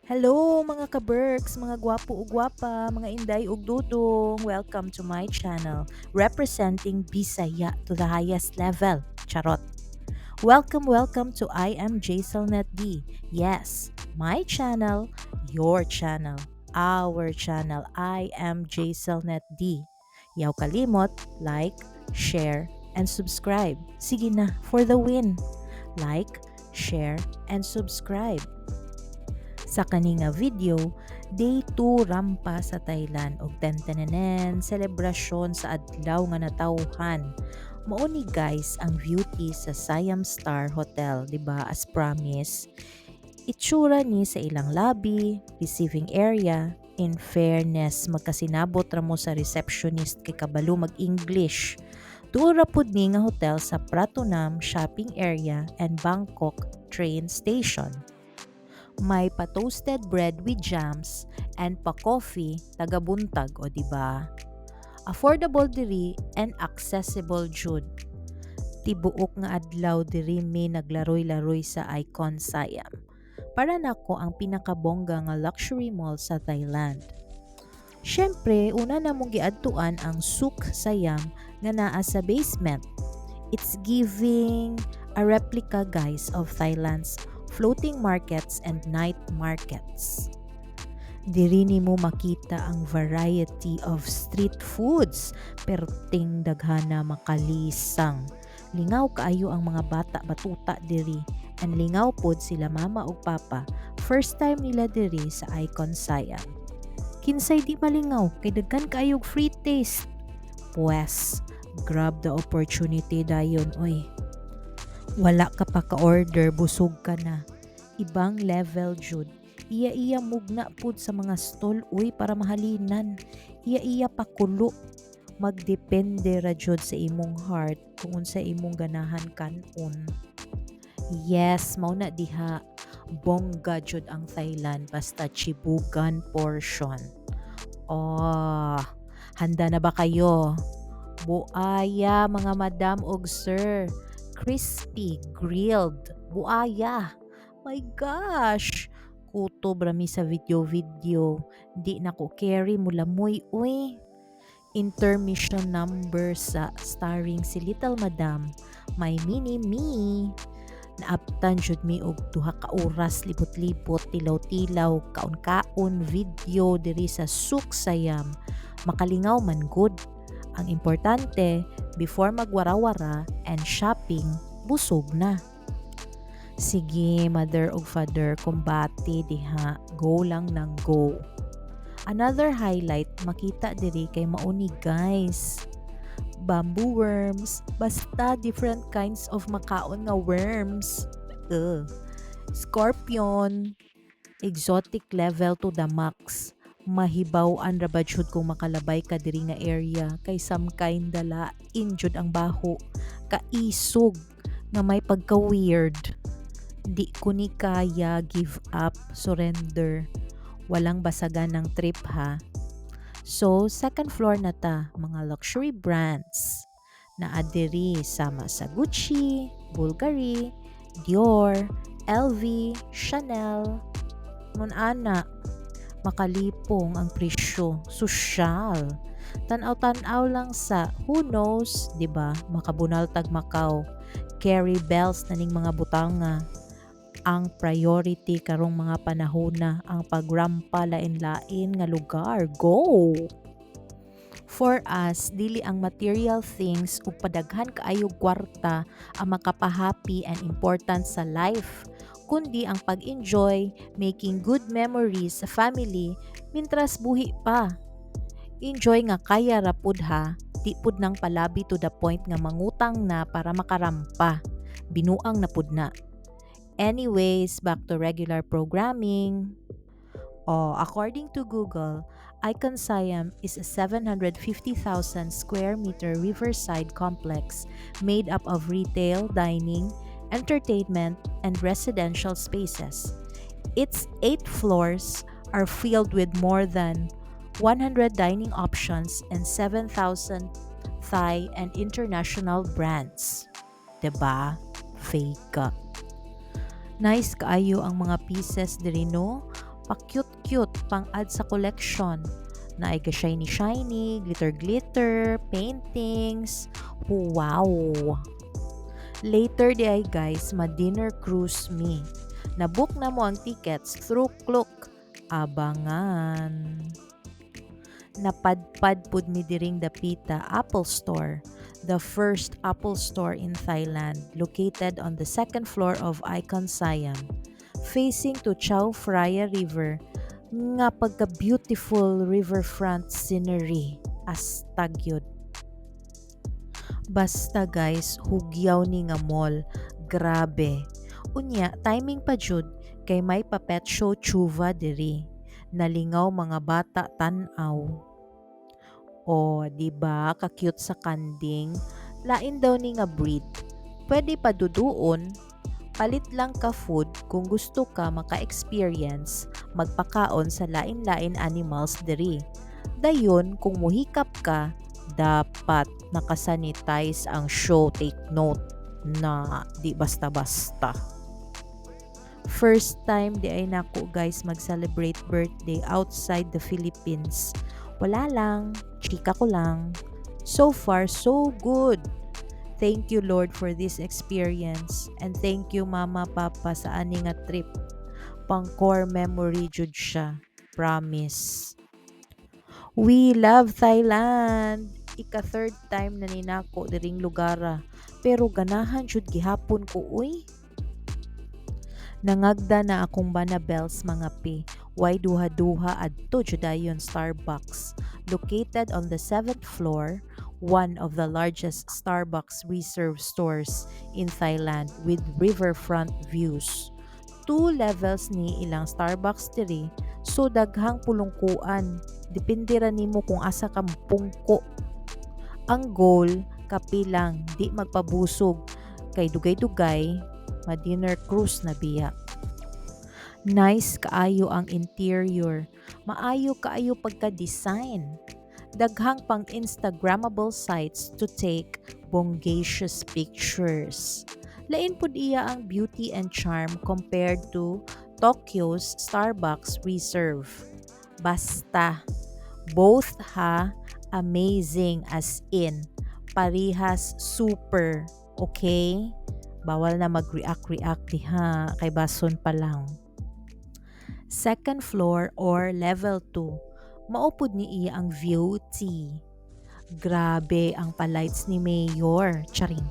Hello mga ka-Berks, mga gwapo ug gwapa, mga inday ug dudong. Welcome to my channel, representing Bisaya to the highest level. Charot. Welcome to I am Jaselnet D. Yes, my channel, your channel, our channel. I am Jaselnet D. Yaw kalimot, like, share, and subscribe. Sige na, for the win. Like, share, and subscribe. Sa kaninga video, Day 2 rampa sa Thailand og tentenenen selebrasyon sa adlaw nga natawhan. Mao ni guys ang beauty sa Siam Star Hotel, di ba? As promise, itsura ni sa ilang lobby, receiving area. In fairness, magkasinabot ra mo sa receptionist kay kabalo mag-English. Tuo ra pud ni nga hotel sa Pratunam shopping area and Bangkok train station. May pa-toasted bread with jams and pa-coffee tagabuntag, o di ba? Affordable diri and accessible jud. Tibuok nga adlaw diri mi naglaroy-laroy sa Icon Siam. Para nako ang pinakabongga nga luxury mall sa Thailand. Syempre, una na mong giadtuan ang Souk Siam nga naa sa basement. It's giving a replica guys of Thailand's floating markets and night markets. Diri nimo makita ang variety of street foods, perting daghana makalisang. Lingaw kaayo ang mga bata batuta diri, and lingaw pod sila mama ug papa. First time nila diri sa Icon Siam. Kinsay di malingaw kay daghan kaayog free taste. Pues, grab the opportunity dayon oy. Wala ka pa ka-order, busog ka na. Ibang level jud. Iya-iya mugna pud sa mga stall uy para mahalinan. Iya-iya pakulo. Magdepende ra jud sa imong heart kung unsa imong ganahan kanon. Yes, mao na diha. Bongga jud ang Thailand basta chibugan portion. Oh, handa na ba kayo? Buaya mga madam ug sir. Crispy, grilled, buaya. My gosh! Kutob rami sa video. Di na ko carry mula moy uy. Intermission number sa starring si Little Madam, my mini me. Naaptan jud mi og duha ka oras libot-libot, tilaw-tilaw, kaon-kaon video diri sa Souk Siam. Makalingaw man good. Ang importante, before magwara-wara and shopping, busog na. Sige, mother ug father, kumbati diha, go lang ng go. Another highlight makita diri kay mauni guys. Bamboo worms, basta different kinds of makaon nga worms. Scorpion, exotic level to the max. Mahibaw-an ra ba jud kung makalabay ka diri nga area kay some kind dala injud ang baho, kaisog nga may pagka-weird. Di ko ni kaya, give up, surrender. Walang basagan ng trip ha. So, second floor na ta, mga luxury brands na adiri sama sa Gucci, Bulgari, Dior, LV, Chanel. Ngun ana, makalipong ang presyo, sosyal. Tanaw-tanaw lang sa who knows, 'di ba? Makabunaltag Macau. Carry bells na ning mga butanga. Ang priority karong mga panahona ang pagrampa lain-lain nga lugar. Go! For us, dili ang material things ug padaghan kaayog kwarta ang makapahappy and important sa life, kundi ang pag-enjoy, making good memories sa family mintras buhi pa. Enjoy nga kaya ra pud ha, di pud nang palabi to the point nga mangutang na para makarampa. Binuang na pud na. Anyways, back to regular programming. According to Google, Icon Siam is a 750,000 square meter riverside complex made up of retail, dining, entertainment, and residential spaces. Its 8 floors are filled with more than 100 dining options and 7,000 Thai and international brands. Diba? Fake. Nice kaayo ang mga pieces diri no? pa-cute-cute pang-add sa collection. Na ay shiny-shiny, glitter-glitter, paintings. Wow! Later di ay guys, ma-dinner cruise me. Na-book na mo ang tickets through Klook. Abangan. Napadpad pud mi diring Dapita Apple Store, the first Apple store in Thailand, located on the second floor of Icon Siam, facing to Chao Phraya River. Nga pagka-beautiful riverfront scenery. Astag yun. Basta guys, hugyaw ni nga mall. Grabe. Unya, timing pa jud kay may pa-pet show chuva diri. Nalingaw mga bata tan-aw. O, di ba ka-cute sa kanding? Lain daw ni nga breed. Pwede pa duduon. Palit lang ka food kung gusto ka maka-experience magpakaon sa lain-lain animals diri. Dayon, kung muhikap ka, dapat nakasanitize ang show. Take note na di basta-basta. First time di ay nako guys mag-celebrate birthday outside the Philippines. Wala lang, chika ko lang. So far, so good. Thank you Lord for this experience and thank you Mama Papa sa ani nga trip. Pang core memory jud siya. Promise. We love Thailand. Ika-third time na ninako diring lugara. Pero ganahan jud gihapon ko uy. Nangagda na akong Banabels mga pi. Why duha-duha adto judayon Starbucks. Located on the 7th floor, one of the largest Starbucks reserve stores in Thailand with riverfront views. 2 levels ni ilang Starbucks diri, so daghang pulungkuan. Depende ra nimo kung asa ka pungko. Ang goal, kapilang, di magpabusog. Kay dugay-dugay, ma-dinner cruise na biya. Nice kaayo ang interior. Maayo kaayo pagka-design. Daghang pang Instagrammable sites to take bongacious pictures. Lain pud iya ang beauty and charm compared to Tokyo's Starbucks Reserve. Basta, both amazing as in, parihas super, okay? Bawal na mag-react diha, kay bason pa lang. Second floor or level 2, maupod ni iya ang beauty. Grabe ang palights ni Mayor, charing.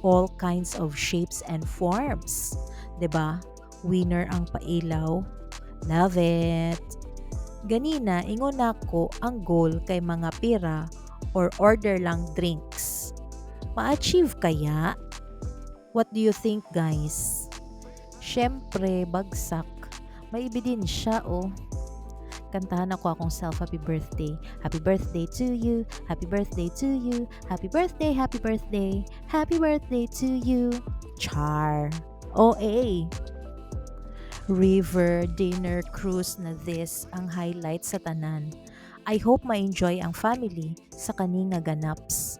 All kinds of shapes and forms. 'Di ba? Winner ang pailaw. Love it. Ganina ingon nako ang goal kay mga pira or order lang drinks. Ma-achieve kaya? What do you think guys? Syempre bagsak. May ebidensya oh. Kantahan ako akong self happy birthday. Happy birthday to you. Happy birthday to you. Happy birthday, happy birthday. Happy birthday to you. Char. OA. River dinner cruise na this ang highlight sa tanan. I hope ma-enjoy ang family sa kani nga ganaps.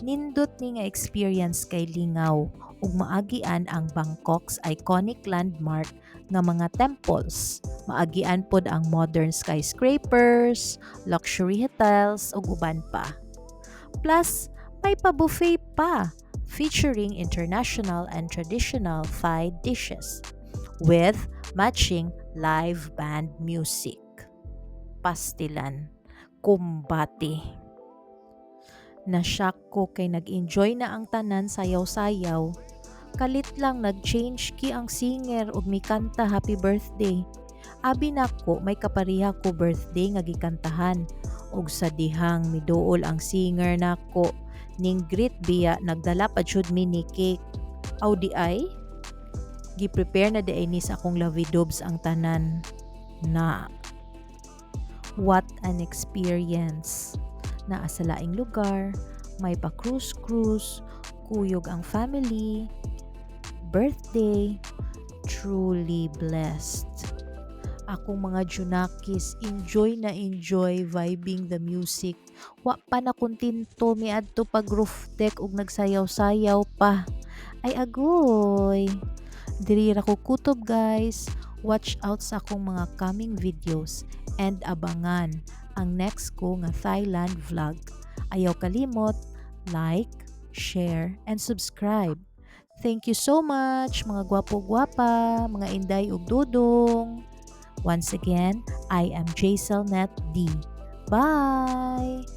Nindot ni nga experience kay lingaw ug maagian ang Bangkok's iconic landmark nga mga temples. Maagian pod ang modern skyscrapers, luxury hotels ug uban pa. Plus, may pa-buffet pa featuring international and traditional Thai dishes with matching live band music. Pastilan, kumbati. Nashock ko kay nag-enjoy na ang tanan sayaw-sayaw. Kalit lang nag-change ki ang singer ug mikanta happy birthday. Abi nako may kapariha ko birthday nga gikantahan ug sa dihang miduol ang singer nako ning greet biya nagdala pa jud mini cake. Aw di ay gi-prepare na di ni sa akong lavidobs ang tanan. Na what an experience. Naa sa laing lugar, may pa cruise, kuyog ang family, birthday, truly blessed. Akong mga Junakis, enjoy na enjoy vibing the music. Wa pa na kuntinto miadto pag roof deck ug nagsayaw-sayaw pa. Ay agoy. Diri ra ko kutob guys. Watch out sa akong mga coming videos and abangan ang next ko nga Thailand vlog. Ayaw kalimot, like, share, and subscribe. Thank you so much mga gwapo-gwapa, mga inday ug dudong. Once again, I am Jaselnet D. Bye!